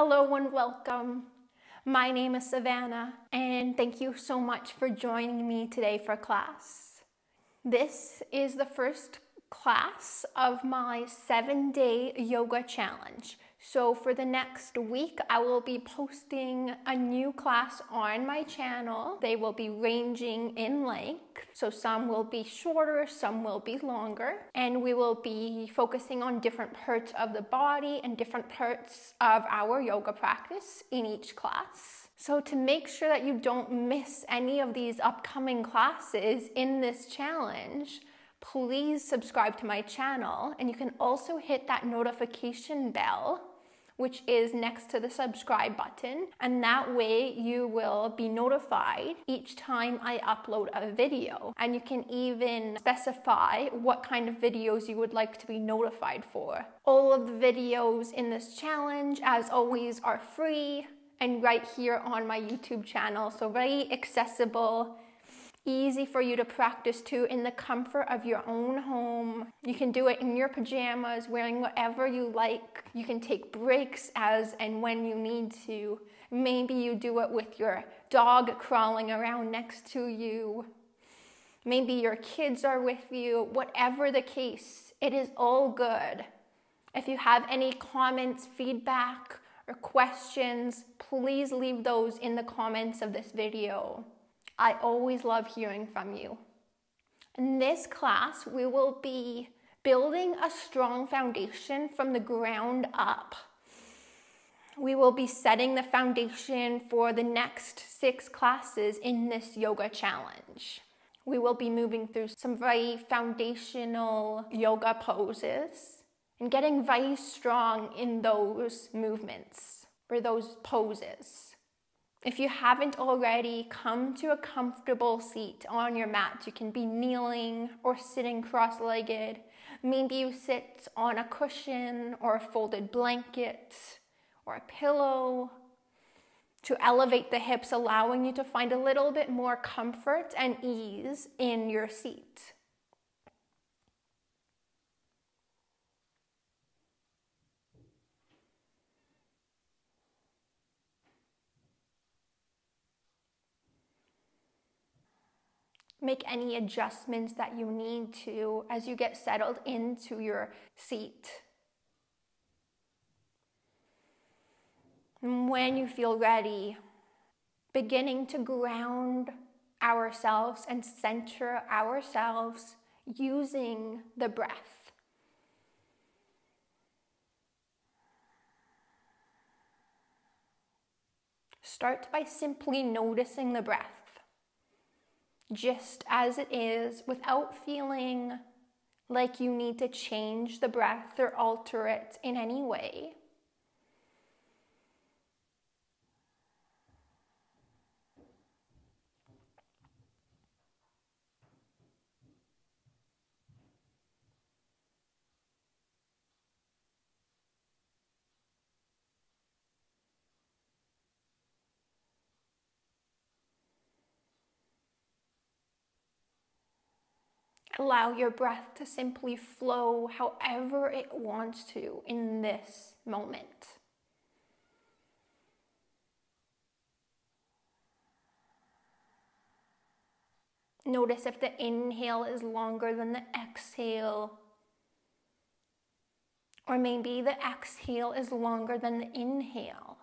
Hello and welcome. My name is Savannah, and thank you so much for joining me today for class. This is the first class of my 7-day yoga challenge. So for the next week, I will be posting a new class on my channel. They will be ranging in length. So some will be shorter, some will be longer. And we will be focusing on different parts of the body and different parts of our yoga practice in each class. So to make sure that you don't miss any of these upcoming classes in this challenge, please subscribe to my channel, and you can also hit that notification bell, which is next to the subscribe button, and that way you will be notified each time I upload a video. And you can even specify what kind of videos you would like to be notified for. All of the videos in this challenge, as always, are free and right here on my YouTube channel, so very accessible. Easy for you to practice to in the comfort of your own home. You can do it in your pajamas, wearing whatever you like. You can take breaks as and when you need to. Maybe you do it with your dog crawling around next to you. Maybe your kids are with you. Whatever the case, it is all good. If you have any comments, feedback, or questions, please leave those in the comments of this video. I always love hearing from you. In this class, we will be building a strong foundation from the ground up. We will be setting the foundation for the next 6 classes in this yoga challenge. We will be moving through some very foundational yoga poses and getting very strong in those movements or those poses. If you haven't already, come to a comfortable seat on your mat. You can be kneeling or sitting cross-legged. Maybe you sit on a cushion or a folded blanket or a pillow to elevate the hips, allowing you to find a little bit more comfort and ease in your seat. Make any adjustments that you need to as you get settled into your seat. And when you feel ready, beginning to ground ourselves and center ourselves using the breath. Start by simply noticing the breath, just as it is, without feeling like you need to change the breath or alter it in any way. Allow your breath to simply flow however it wants to in this moment. Notice if the inhale is longer than the exhale, or maybe the exhale is longer than the inhale.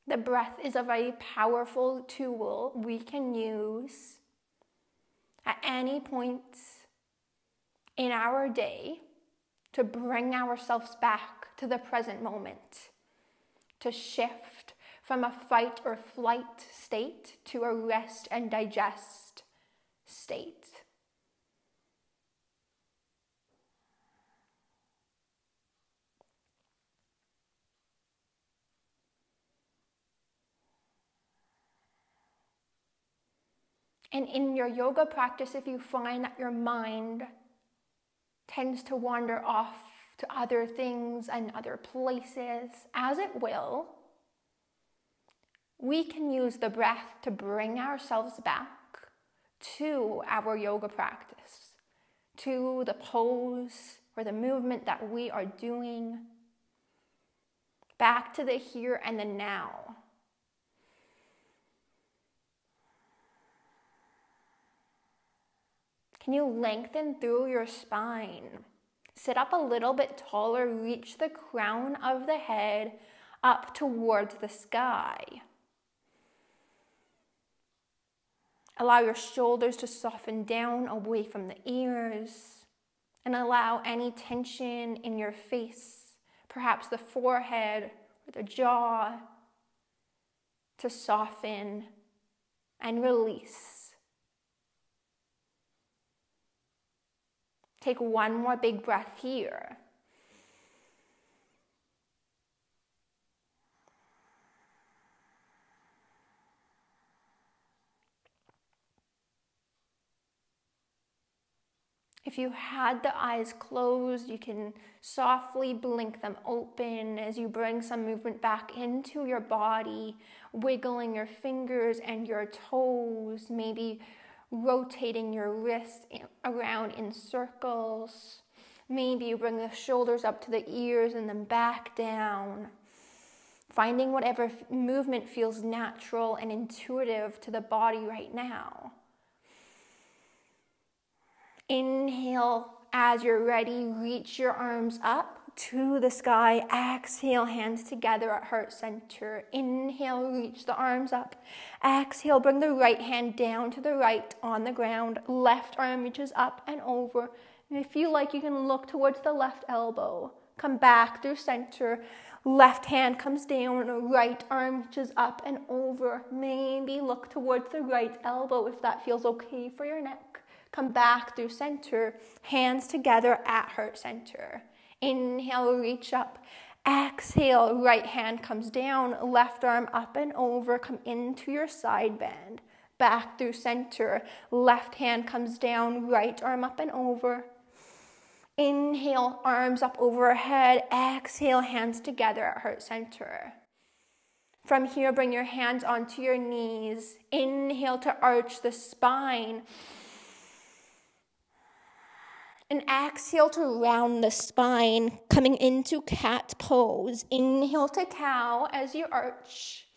The breath is a very powerful tool we can use at any point in our day to bring ourselves back to the present moment, to shift from a fight or flight state to a rest and digest state. And in your yoga practice, if you find that your mind tends to wander off to other things and other places, as it will, we can use the breath to bring ourselves back to our yoga practice, to the pose or the movement that we are doing, back to the here and the now. Can you lengthen through your spine? Sit up a little bit taller, reach the crown of the head up towards the sky. Allow your shoulders to soften down away from the ears, and allow any tension in your face, perhaps the forehead or the jaw, to soften and release. Take one more big breath here. If you had the eyes closed, you can softly blink them open as you bring some movement back into your body, wiggling your fingers and your toes, maybe rotating your wrists around in circles. Maybe you bring the shoulders up to the ears and then back down. Finding whatever movement feels natural and intuitive to the body right now. Inhale, as you're ready, reach your arms up to the sky. Exhale, hands together at heart center. Inhale, reach the arms up. Exhale, bring the right hand down to the right on the ground. Left arm reaches up and over. And if you like, you can look towards the left elbow. Come back through center. Left hand comes down, right arm reaches up and over. Maybe look towards the right elbow if that feels okay for your neck. Come back through center, hands together at heart center. Inhale, reach up. Exhale, right hand comes down, left arm up and over. Come into your side bend. Back through center, left hand comes down, right arm up and over. Inhale, arms up overhead. Exhale, hands together at heart center. From here, bring your hands onto your knees. Inhale to arch the spine. And exhale to round the spine, coming into cat pose. Inhale to cow as you arch.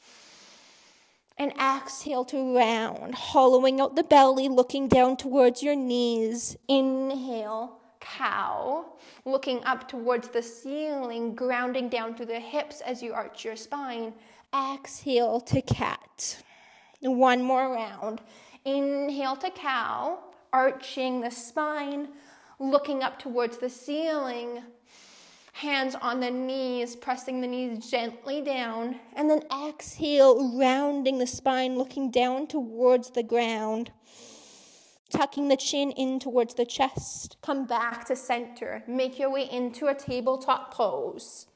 And exhale to round, hollowing out the belly, looking down towards your knees. Inhale, cow, looking up towards the ceiling, grounding down through the hips as you arch your spine. Exhale to cat. One more round. Inhale to cow, arching the spine, looking up towards the ceiling, hands on the knees, pressing the knees gently down, and then exhale, rounding the spine, looking down towards the ground, tucking the chin in towards the chest. Come back to center. Make your way into a tabletop pose.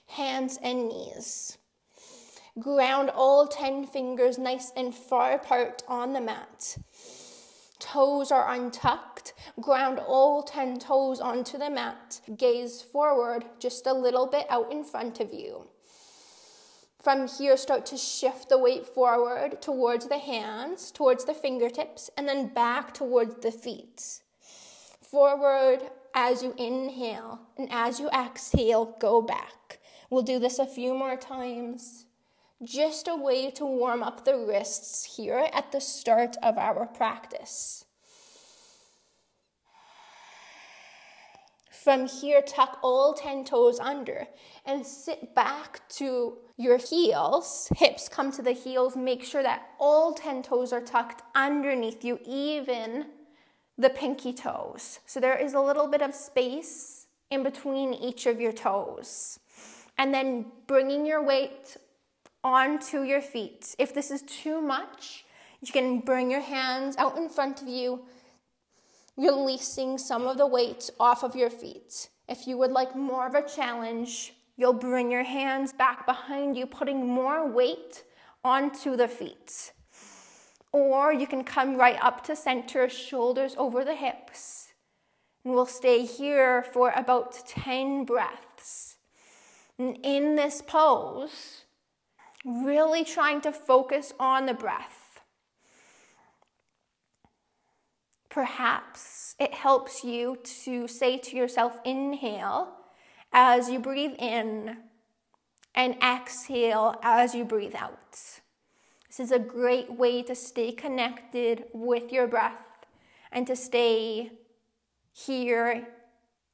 Hands and knees. Ground all 10 fingers nice and far apart on the mat. Toes are untucked. Ground all 10 toes onto the mat. Gaze forward just a little bit out in front of you. From here, start to shift the weight forward towards the hands, towards the fingertips, and then back towards the feet. Forward as you inhale, and as you exhale, go back. We'll do this a few more times. Just a way to warm up the wrists here at the start of our practice. From here, tuck all 10 toes under and sit back to your heels. Hips come to the heels. Make sure that all 10 toes are tucked underneath you, even the pinky toes. So there is a little bit of space in between each of your toes. And then bringing your weight onto your feet. If this is too much, you can bring your hands out in front of you, releasing some of the weight off of your feet. If you would like more of a challenge, you'll bring your hands back behind you, putting more weight onto the feet. Or you can come right up to center, shoulders over the hips. And we'll stay here for about 10 breaths. And in this pose, Really trying to focus on the breath. Perhaps it helps you to say to yourself, inhale as you breathe in, and exhale as you breathe out. This is a great way to stay connected with your breath and to stay here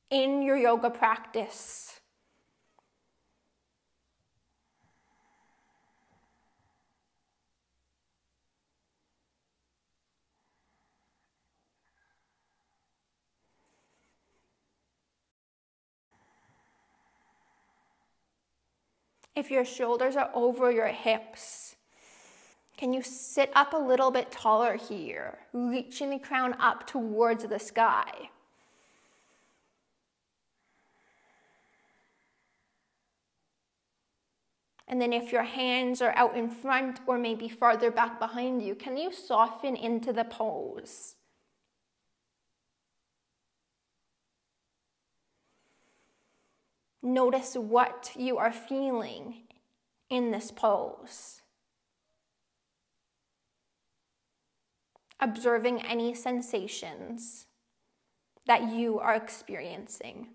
in your yoga practice. If your shoulders are over your hips, can you sit up a little bit taller here, reaching the crown up towards the sky? And then if your hands are out in front or maybe farther back behind you, can you soften into the pose? Notice what you are feeling in this pose. Observing any sensations that you are experiencing.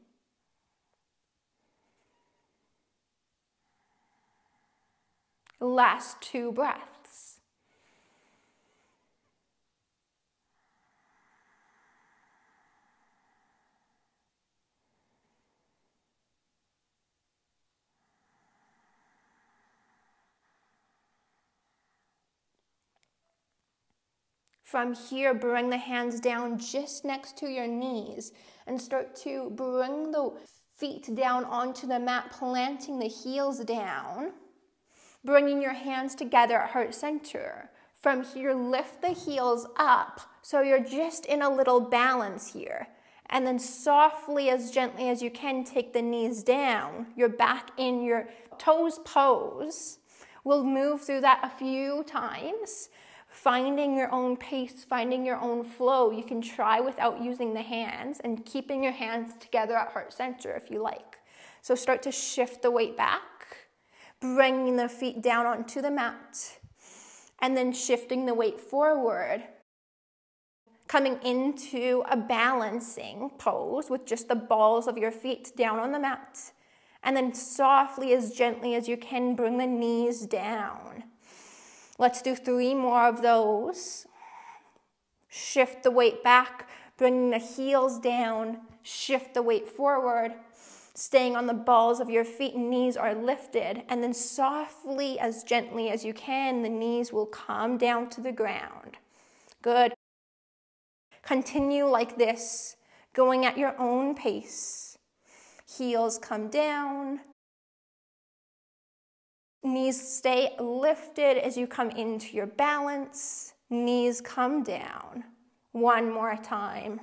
Last 2 breaths. From here, bring the hands down just next to your knees and start to bring the feet down onto the mat, planting the heels down, bringing your hands together at heart center. From here, lift the heels up so you're just in a little balance here. And then softly, as gently as you can, take the knees down. You're back in your toes pose. We'll move through that a few times. Finding your own pace, finding your own flow. You can try without using the hands and keeping your hands together at heart center if you like. So start to shift the weight back, bringing the feet down onto the mat, and then shifting the weight forward, coming into a balancing pose with just the balls of your feet down on the mat, and then softly, as gently as you can, bring the knees down. Let's do 3 more of those. Shift the weight back, bringing the heels down, shift the weight forward, staying on the balls of your feet, knees are lifted, and then softly, as gently as you can, the knees will come down to the ground. Good. Continue like this, going at your own pace. Heels come down. Knees stay lifted as you come into your balance. Knees come down. 1 more time.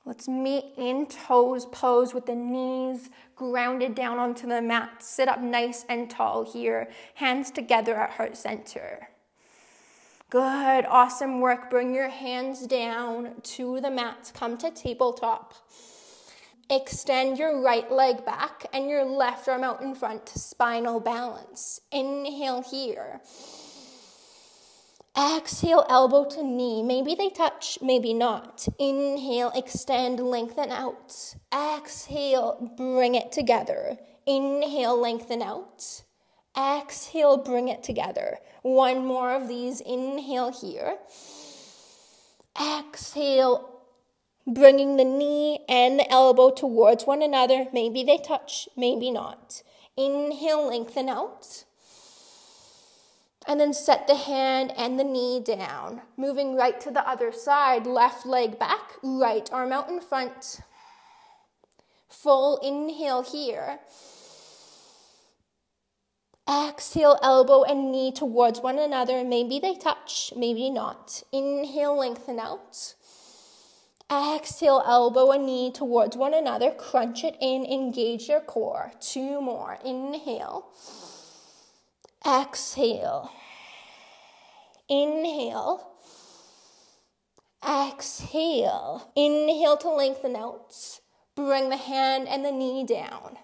Let's meet in toes pose with the knees grounded down onto the mat. Sit up nice and tall here. Hands together at heart center. Good, awesome work. Bring your hands down to the mat. Come to tabletop. Extend your right leg back and your left arm out in front. Spinal balance. Inhale here. Exhale, elbow to knee. Maybe they touch, maybe not. Inhale, extend, lengthen out. Exhale, bring it together. Inhale, lengthen out. Exhale, bring it together. 1 more of these. Inhale here. Exhale, bringing the knee and the elbow towards one another. Maybe they touch, maybe not. Inhale, lengthen out. And then set the hand and the knee down. Moving right to the other side. Left leg back, right arm out in front. Full inhale here. Exhale, elbow and knee towards one another. Maybe they touch, maybe not. Inhale, lengthen out. Exhale, elbow and knee towards one another. Crunch it in, engage your core. 2 more. Inhale. Exhale. Inhale. Exhale. Inhale to lengthen out. Bring the hand and the knee down.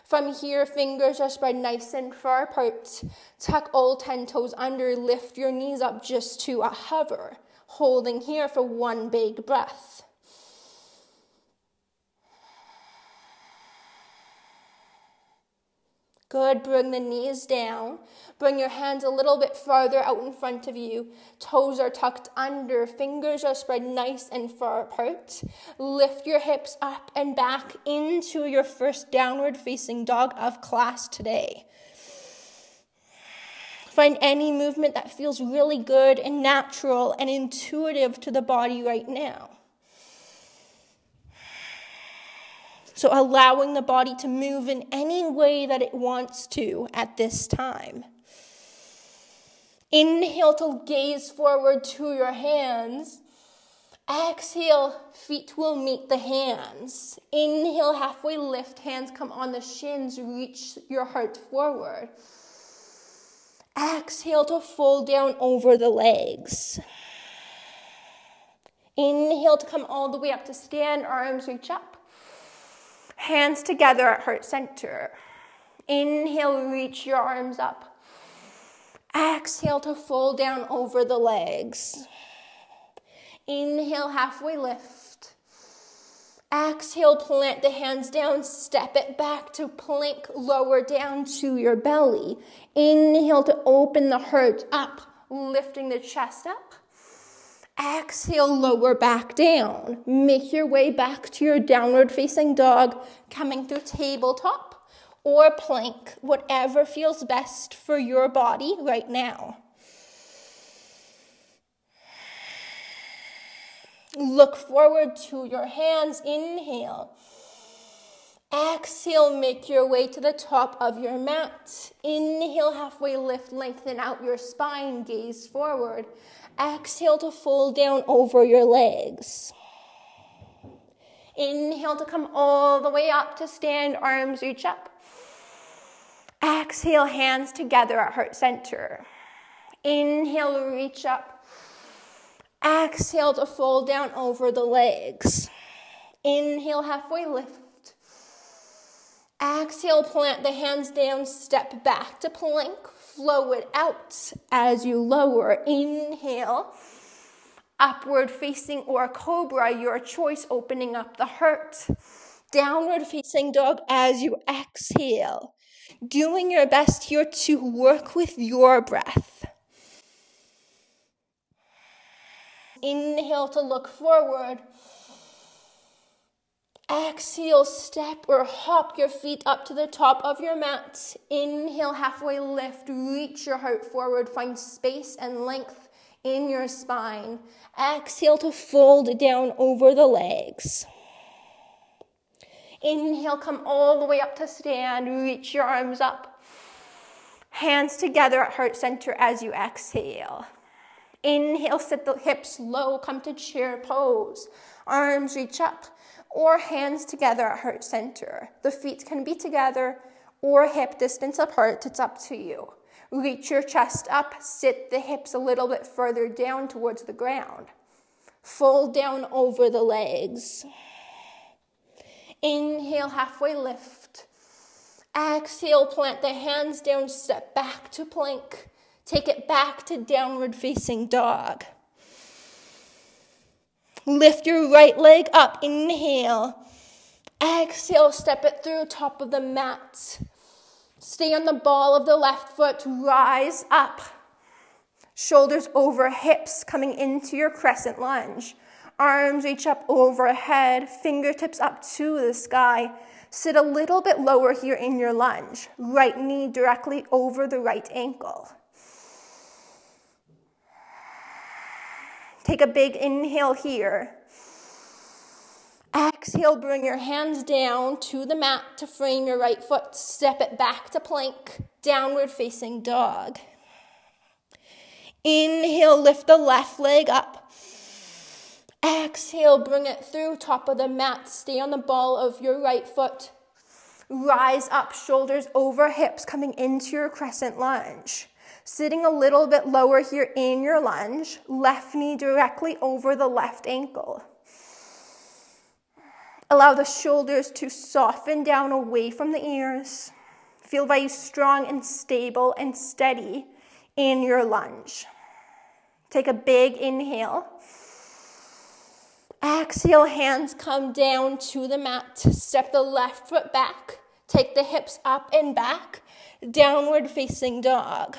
From here, fingers are spread nice and far apart. Tuck all 10 toes under. Lift your knees up just to a hover. Holding here for one big breath. Good. Bring the knees down. Bring your hands a little bit farther out in front of you. Toes are tucked under. Fingers are spread nice and far apart. Lift your hips up and back into your first downward facing dog of class today. Find any movement that feels really good and natural and intuitive to the body right now. So allowing the body to move in any way that it wants to at this time. Inhale to gaze forward to your hands. Exhale, feet will meet the hands. Inhale, halfway lift, hands come on the shins, reach your heart forward. Exhale to fold down over the legs. Inhale to come all the way up to stand, arms reach up. Hands together at heart center. Inhale, reach your arms up. Exhale to fold down over the legs. Inhale, halfway lift. Exhale, plant the hands down, step it back to plank, lower down to your belly. Inhale to open the heart up, lifting the chest up. Exhale, lower back down. Make your way back to your downward facing dog, coming through tabletop or plank, whatever feels best for your body right now. Look forward to your hands. Inhale. Exhale, make your way to the top of your mat. Inhale, halfway lift, lengthen out your spine, gaze forward. Exhale to fold down over your legs. Inhale to come all the way up to stand, arms reach up. Exhale, hands together at heart center. Inhale, reach up. Exhale to fold down over the legs. Inhale, halfway lift. Exhale, plant the hands down, step back to plank. Flow it out as you lower. Inhale, upward facing or cobra, your choice, opening up the heart. Downward facing dog as you exhale. Doing your best here to work with your breath. Inhale to look forward. Exhale, step or hop your feet up to the top of your mat. Inhale, halfway lift, reach your heart forward, find space and length in your spine. Exhale to fold down over the legs. Inhale, come all the way up to stand, reach your arms up. Hands together at heart center as you exhale. Inhale, sit the hips low, come to chair pose. Arms reach up. Or hands together at heart center. The feet can be together or hip distance apart. It's up to you. Reach your chest up. Sit the hips a little bit further down towards the ground. Fold down over the legs. Inhale, halfway lift. Exhale, plant the hands down, step back to plank. Take it back to downward facing dog. Lift your right leg up. Inhale. Exhale, step it through top of the mat. Stay on the ball of the left foot. Rise up. Shoulders over hips, coming into your crescent lunge. Arms reach up overhead. Fingertips up to the sky. Sit a little bit lower here in your lunge. Right knee directly over the right ankle. Take a big inhale here. Exhale, bring your hands down to the mat to frame your right foot. Step it back to plank, downward facing dog. Inhale, lift the left leg up. Exhale, bring it through top of the mat. Stay on the ball of your right foot. Rise up, shoulders over hips, coming into your crescent lunge. Sitting a little bit lower here in your lunge, left knee directly over the left ankle. Allow the shoulders to soften down away from the ears. Feel very strong and stable and steady in your lunge. Take a big inhale. Exhale, hands come down to the mat. Step the left foot back. Take the hips up and back. Downward facing dog.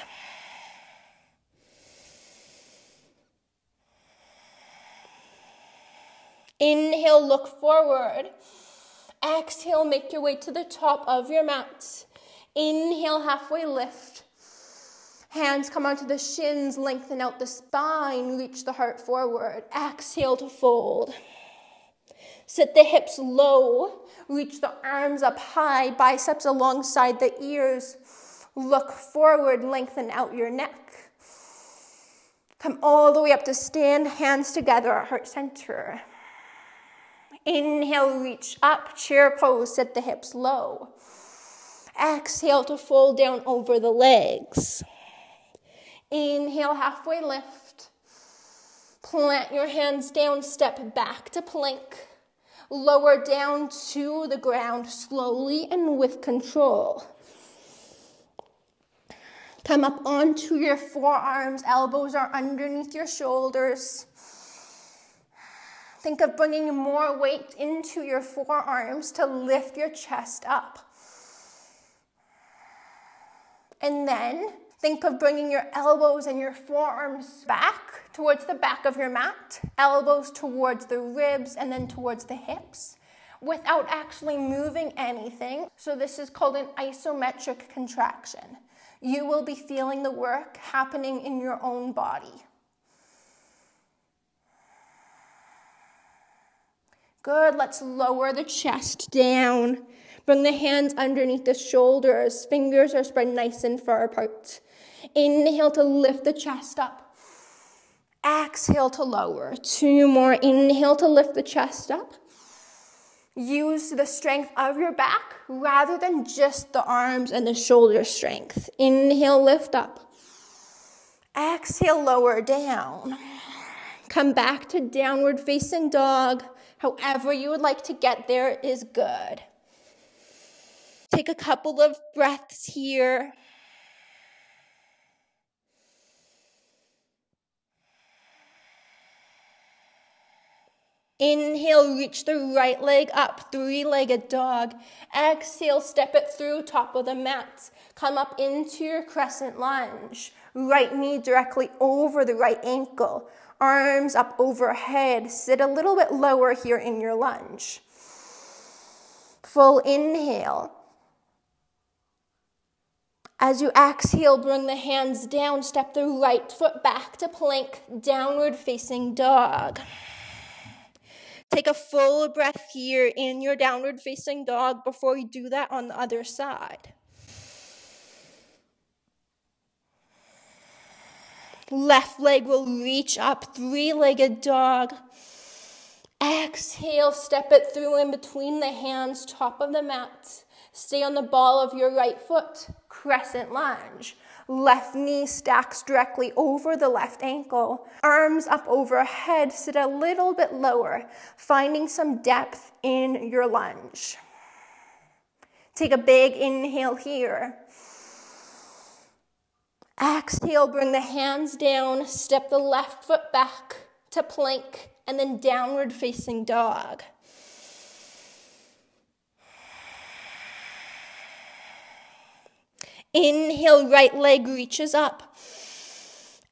Inhale, look forward. Exhale, make your way to the top of your mat. Inhale, halfway lift. Hands come onto the shins, lengthen out the spine, reach the heart forward. Exhale to fold. Sit the hips low, reach the arms up high, biceps alongside the ears. Look forward, lengthen out your neck. Come all the way up to stand, hands together at heart center. Inhale, reach up, chair pose, sit the hips low. Exhale to fold down over the legs. Inhale, halfway lift. Plant your hands down, step back to plank. Lower down to the ground slowly and with control. Come up onto your forearms, elbows are underneath your shoulders. Think of bringing more weight into your forearms to lift your chest up. And then think of bringing your elbows and your forearms back towards the back of your mat, elbows towards the ribs and then towards the hips without actually moving anything. So this is called an isometric contraction. You will be feeling the work happening in your own body. Good, let's lower the chest down. Bring the hands underneath the shoulders. Fingers are spread nice and far apart. Inhale to lift the chest up. Exhale to lower. 2 more. Inhale to lift the chest up. Use the strength of your back rather than just the arms and the shoulder strength. Inhale, lift up. Exhale, lower down. Come back to downward facing dog. However you would like to get there is good. Take a couple of breaths here. Inhale, reach the right leg up, 3-legged dog. Exhale, step it through top of the mat. Come up into your crescent lunge. Right knee directly over the right ankle. Arms up overhead. Sit a little bit lower here in your lunge. Full inhale. As you exhale, bring the hands down. Step the right foot back to plank, downward facing dog. Take a full breath here in your downward facing dog before you do that on the other side. Left leg will reach up, 3-legged dog. Exhale, step it through in between the hands, top of the mat. Stay on the ball of your right foot, crescent lunge. Left knee stacks directly over the left ankle. Arms up overhead, sit a little bit lower, finding some depth in your lunge. Take a big inhale here. Exhale, bring the hands down, step the left foot back to plank, and then downward facing dog. Inhale, right leg reaches up.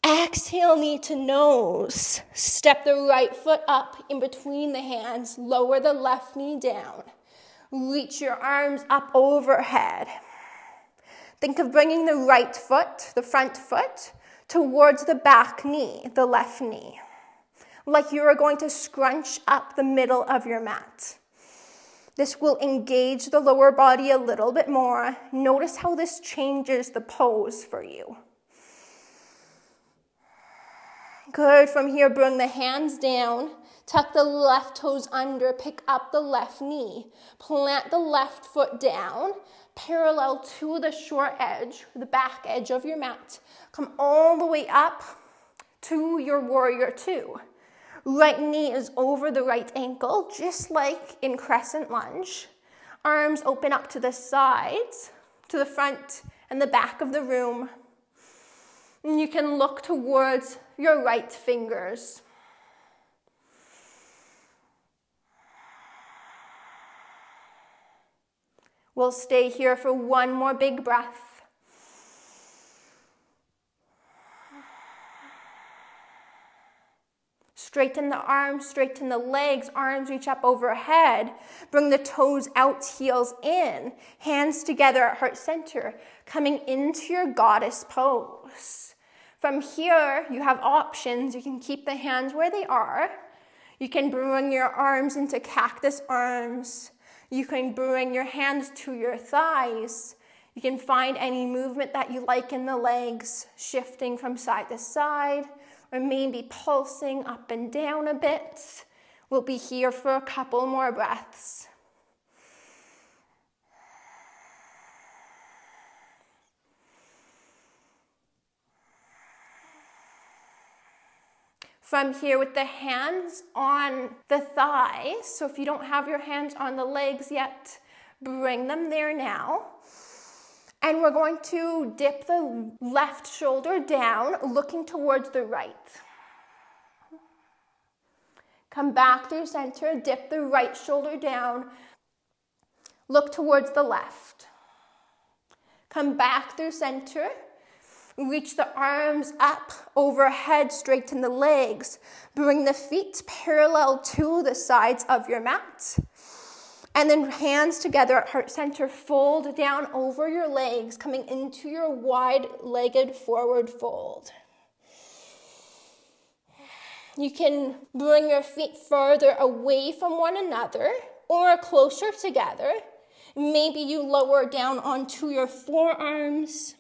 Exhale, knee to nose. Step the right foot up in between the hands. Lower the left knee down. Reach your arms up overhead. Think of bringing the right foot, the front foot, towards the back knee, the left knee. Like you are going to scrunch up the middle of your mat. This will engage the lower body a little bit more. Notice how this changes the pose for you. Good. From here, bring the hands down. Tuck the left toes under. Pick up the left knee. Plant the left foot down, parallel to the short edge, the back edge of your mat. Come all the way up to your warrior two. Right knee is over the right ankle, just like in Crescent Lunge. Arms open up to the sides, to the front and the back of the room. And you can look towards your right fingers. We'll stay here for one more big breath. Straighten the arms, straighten the legs, arms reach up overhead. Bring the toes out, heels in, hands together at heart center, coming into your goddess pose. From here, you have options. You can keep the hands where they are. You can bring your arms into cactus arms. You can bring your hands to your thighs. You can find any movement that you like in the legs, shifting from side to side, or maybe pulsing up and down a bit. We'll be here for a couple more breaths. From here with the hands on the thighs, so if you don't have your hands on the legs yet, bring them there now. And we're going to dip the left shoulder down, looking towards the right. Come back through center, dip the right shoulder down, look towards the left. Come back through center. Reach the arms up, overhead, straighten the legs. Bring the feet parallel to the sides of your mat. And then hands together at heart center, fold down over your legs, coming into your wide-legged forward fold. You can bring your feet further away from one another or closer together. Maybe you lower down onto your forearms.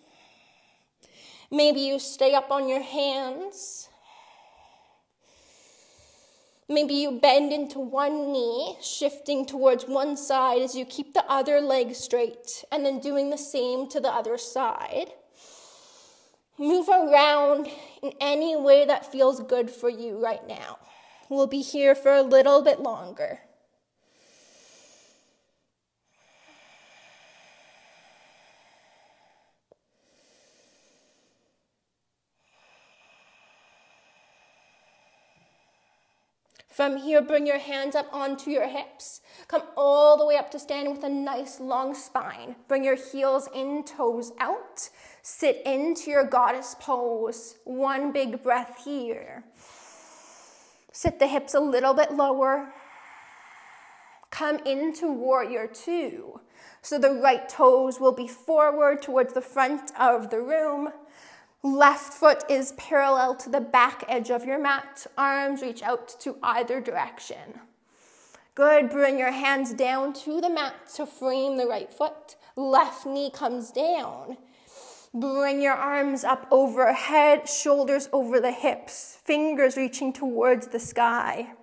Maybe you stay up on your hands. Maybe you bend into one knee, shifting towards one side as you keep the other leg straight, and then doing the same to the other side. Move around in any way that feels good for you right now. We'll be here for a little bit longer. From here, bring your hands up onto your hips. Come all the way up to stand with a nice long spine. Bring your heels in, toes out. Sit into your goddess pose. One big breath here. Sit the hips a little bit lower. Come into warrior two. So the right toes will be forward towards the front of the room. Left foot is parallel to the back edge of your mat. Arms reach out to either direction. Good. Bring your hands down to the mat to frame the right foot. Left knee comes down. Bring your arms up overhead, shoulders over the hips, fingers reaching towards the sky.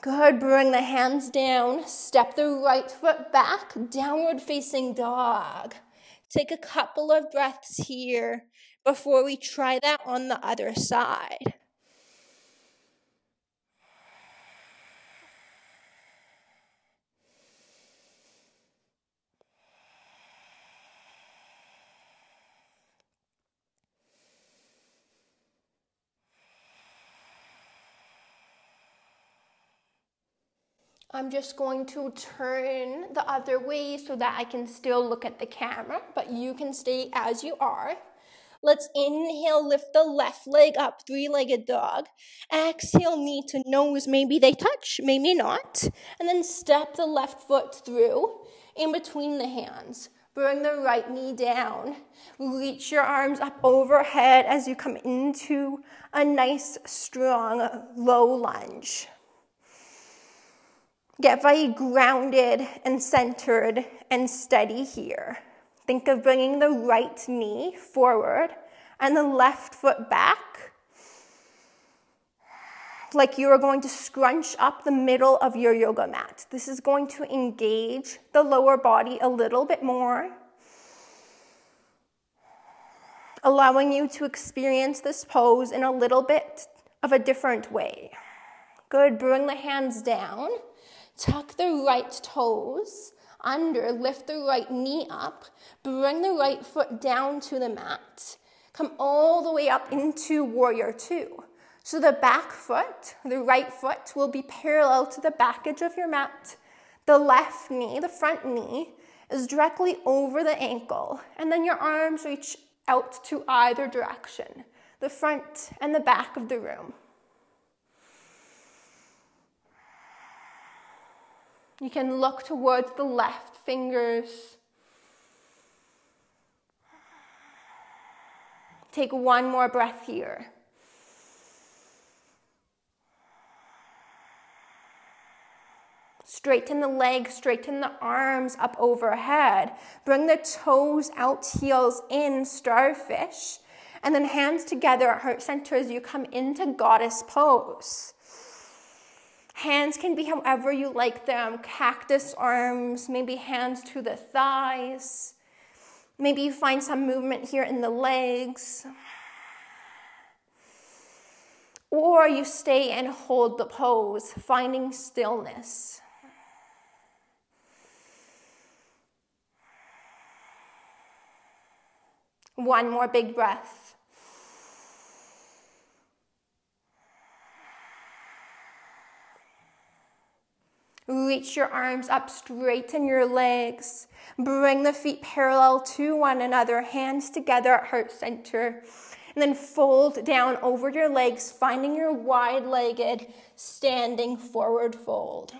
Good. Bring the hands down. Step the right foot back, downward facing dog. Take a couple of breaths here before we try that on the other side. I'm just going to turn the other way so that I can still look at the camera, but you can stay as you are. Let's inhale, lift the left leg up, three-legged dog. Exhale, knee to nose. Maybe they touch, maybe not. And then step the left foot through in between the hands. Bring the right knee down. Reach your arms up overhead as you come into a nice, strong, low lunge. Get very grounded and centered and steady here. Think of bringing the right knee forward and the left foot back, like you are going to scrunch up the middle of your yoga mat. This is going to engage the lower body a little bit more, allowing you to experience this pose in a little bit of a different way. Good, bring the hands down, tuck the right toes under, lift the right knee up, bring the right foot down to the mat, come all the way up into Warrior Two. So the back foot, the right foot, will be parallel to the back edge of your mat. The left knee, the front knee, is directly over the ankle, and then your arms reach out to either direction, the front and the back of the room. You can look towards the left fingers. Take one more breath here. Straighten the legs, straighten the arms up overhead. Bring the toes out, heels in, starfish. And then hands together at heart center as you come into goddess pose. Hands can be however you like them. Cactus arms, maybe hands to the thighs. Maybe you find some movement here in the legs. Or you stay and hold the pose, finding stillness. One more big breath. Reach your arms up, straighten your legs. Bring the feet parallel to one another, hands together at heart center. And then fold down over your legs, finding your wide-legged standing forward fold.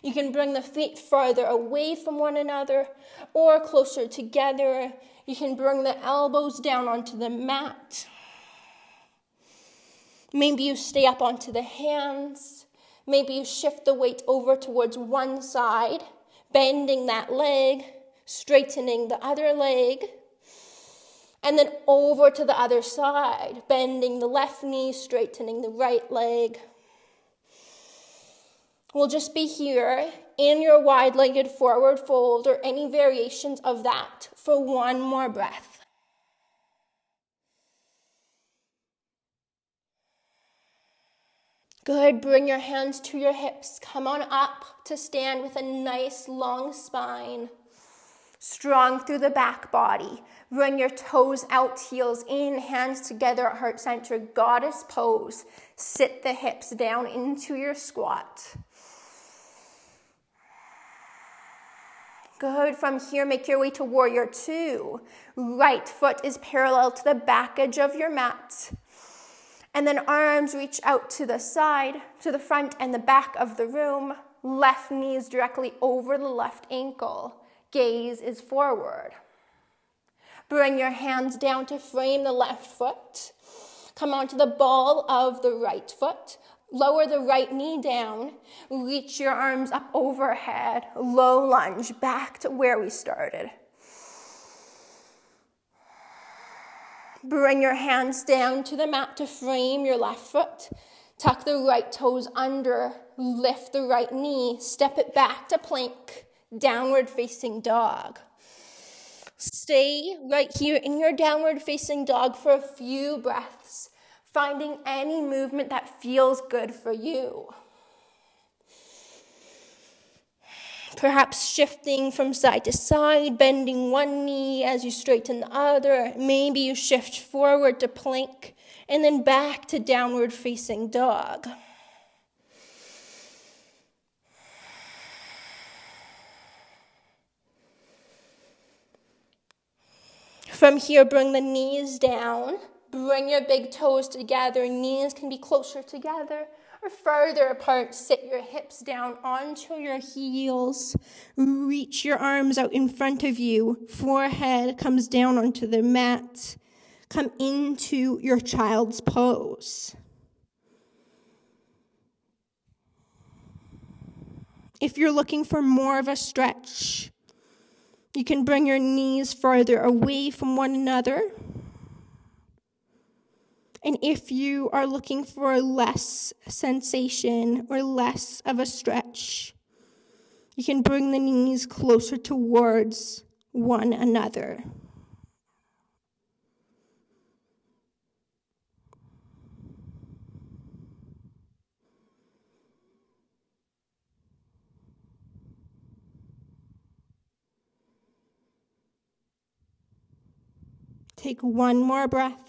You can bring the feet farther away from one another or closer together. You can bring the elbows down onto the mat. Maybe you stay up onto the hands. Maybe you shift the weight over towards one side, bending that leg, straightening the other leg. And then over to the other side, bending the left knee, straightening the right leg. We'll just be here in your wide-legged forward fold or any variations of that for one more breath. Good, bring your hands to your hips. Come on up to stand with a nice long spine. Strong through the back body. Bring your toes out, heels in, hands together at heart center, goddess pose. Sit the hips down into your squat. Good, from here, make your way to Warrior Two. Right foot is parallel to the back edge of your mat. And then arms reach out to the side, to the front and the back of the room. Left knee is directly over the left ankle. Gaze is forward. Bring your hands down to frame the left foot. Come onto the ball of the right foot. Lower the right knee down. Reach your arms up overhead. Low lunge back to where we started. Bring your hands down to the mat to frame your left foot. Tuck the right toes under. Lift the right knee. Step it back to plank. Downward facing dog. Stay right here in your downward facing dog for a few breaths, finding any movement that feels good for you. Perhaps shifting from side to side, bending one knee as you straighten the other. Maybe you shift forward to plank and then back to downward facing dog. From here, bring the knees down. Bring your big toes together. Knees can be closer together or further apart. Sit your hips down onto your heels. Reach your arms out in front of you. Forehead comes down onto the mat. Come into your child's pose. If you're looking for more of a stretch, you can bring your knees farther away from one another. And if you are looking for less sensation or less of a stretch, you can bring the knees closer towards one another. Take one more breath.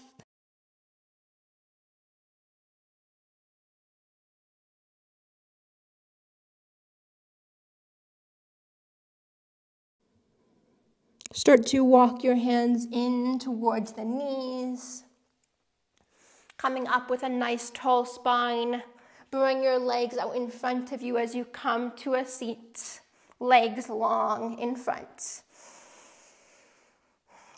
Start to walk your hands in towards the knees. Coming up with a nice tall spine. Bring your legs out in front of you as you come to a seat. Legs long in front.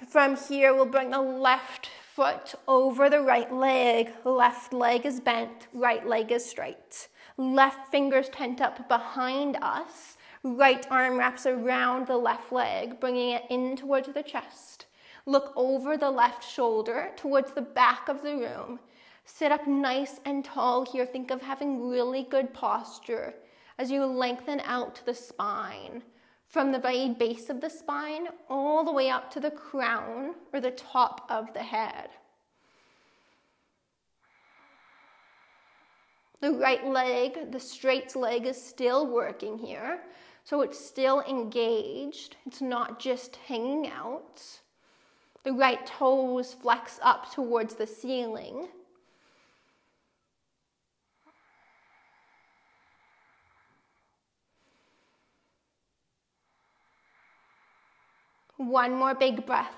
From here, we'll bring the left foot over the right leg. Left leg is bent, right leg is straight. Left fingers tent up behind us. Right arm wraps around the left leg, bringing it in towards the chest. Look over the left shoulder towards the back of the room. Sit up nice and tall here. Think of having really good posture as you lengthen out the spine. From the very base of the spine all the way up to the crown or the top of the head. The right leg, the straight leg, is still working here. So it's still engaged. It's not just hanging out. The right toes flex up towards the ceiling. One more big breath.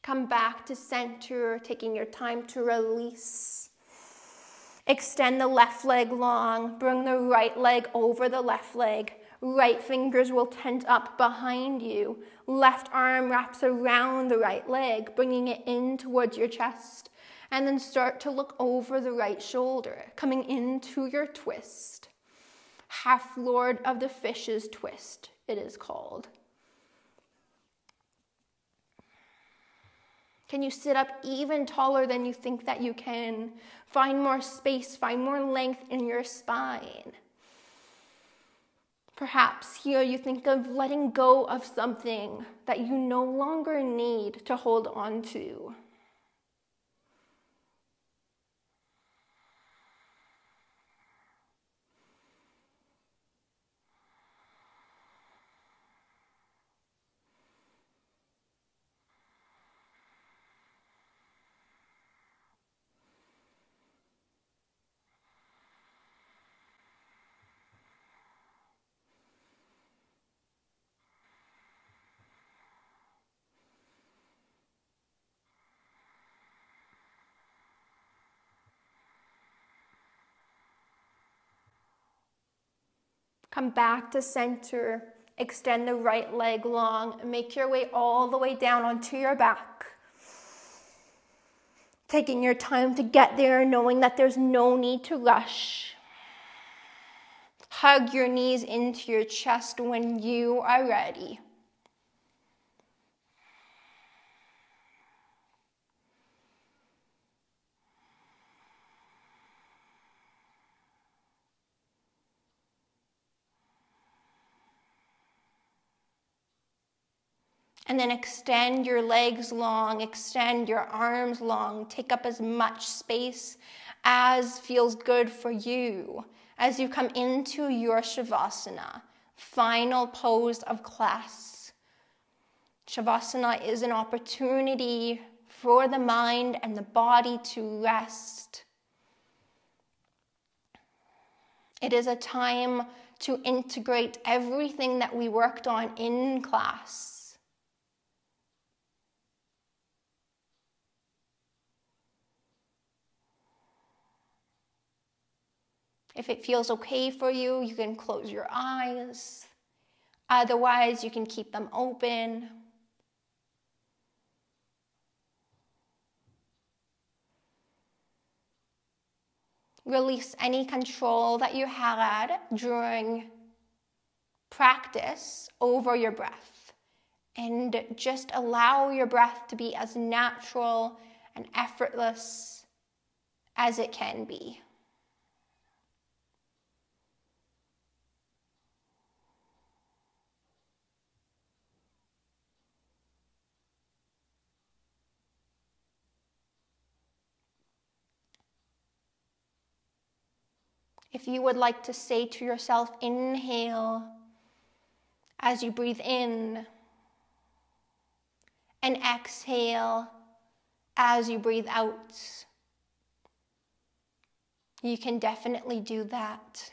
Come back to center, taking your time to release. Extend the left leg long. Bring the right leg over the left leg. Right fingers will tent up behind you. Left arm wraps around the right leg, bringing it in towards your chest. And then start to look over the right shoulder, coming into your twist. Half Lord of the Fishes twist, it is called. Can you sit up even taller than you think that you can? Find more space, find more length in your spine. Perhaps here you think of letting go of something that you no longer need to hold on to. Come back to center. Extend the right leg long and make your way all the way down onto your back. Taking your time to get there, knowing that there's no need to rush. Hug your knees into your chest when you are ready. And then extend your legs long, extend your arms long, take up as much space as feels good for you as you come into your Shavasana, final pose of class. Shavasana is an opportunity for the mind and the body to rest. It is a time to integrate everything that we worked on in class. If it feels okay for you, you can close your eyes. Otherwise, you can keep them open. Release any control that you had during practice over your breath and just allow your breath to be as natural and effortless as it can be. If you would like to say to yourself, inhale as you breathe in, and exhale as you breathe out, you can definitely do that.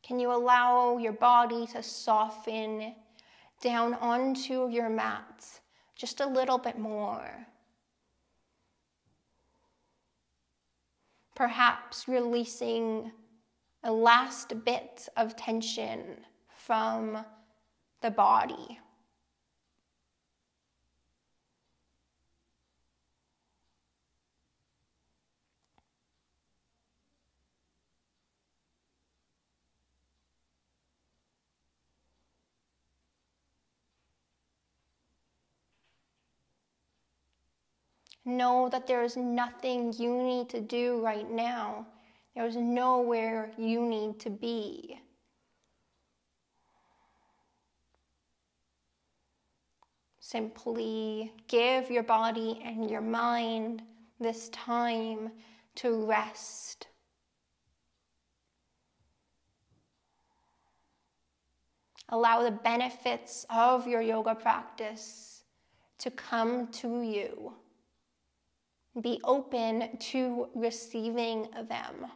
Can you allow your body to soften down onto your mat just a little bit more? Perhaps releasing a last bit of tension from the body. Know that there is nothing you need to do right now. There is nowhere you need to be. Simply give your body and your mind this time to rest. Allow the benefits of your yoga practice to come to you. Be open to receiving them.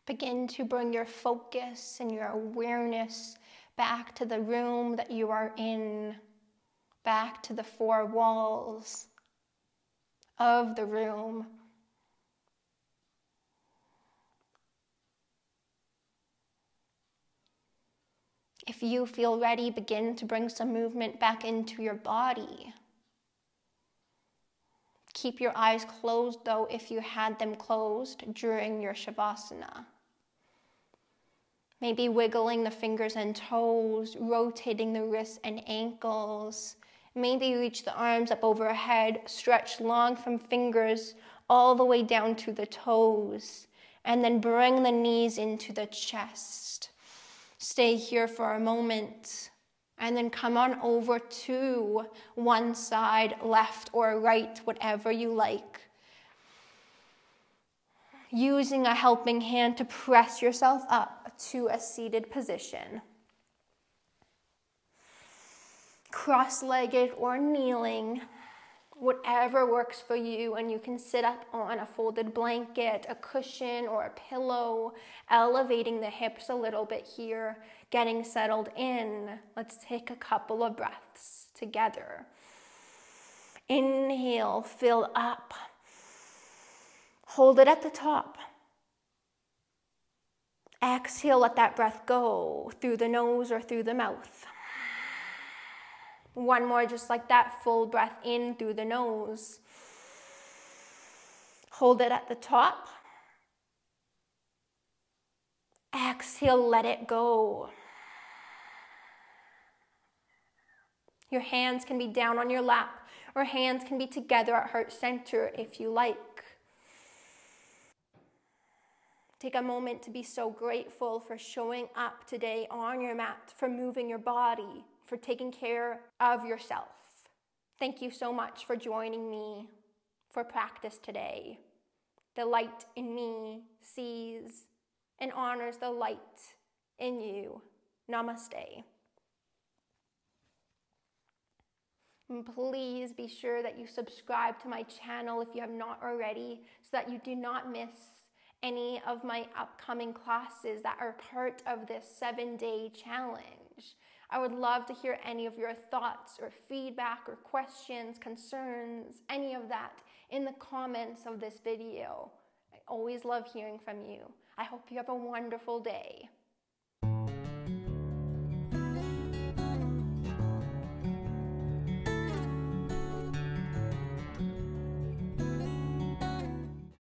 Begin to bring your focus and your awareness back to the room that you are in, back to the four walls of the room. If you feel ready, begin to bring some movement back into your body. Keep your eyes closed though if you had them closed during your Shavasana. Maybe wiggling the fingers and toes, rotating the wrists and ankles. Maybe reach the arms up overhead, stretch long from fingers all the way down to the toes, and then bring the knees into the chest. Stay here for a moment, and then come on over to one side, left or right, whatever you like. Using a helping hand to press yourself up to a seated position. Cross-legged or kneeling, whatever works for you, and you can sit up on a folded blanket, a cushion, or a pillow, elevating the hips a little bit here, getting settled in. Let's take a couple of breaths together. Inhale, fill up. Hold it at the top. Exhale, let that breath go through the nose or through the mouth. One more just like that, full breath in through the nose. Hold it at the top. Exhale, let it go. Your hands can be down on your lap, or hands can be together at heart center if you like. Take a moment to be so grateful for showing up today on your mat, for moving your body, for taking care of yourself. Thank you so much for joining me for practice today. The light in me sees and honors the light in you. Namaste. And please be sure that you subscribe to my channel if you have not already, so that you do not miss any of my upcoming classes that are part of this 7-day challenge. I would love to hear any of your thoughts or feedback or questions, concerns, any of that in the comments of this video. I always love hearing from you. I hope you have a wonderful day.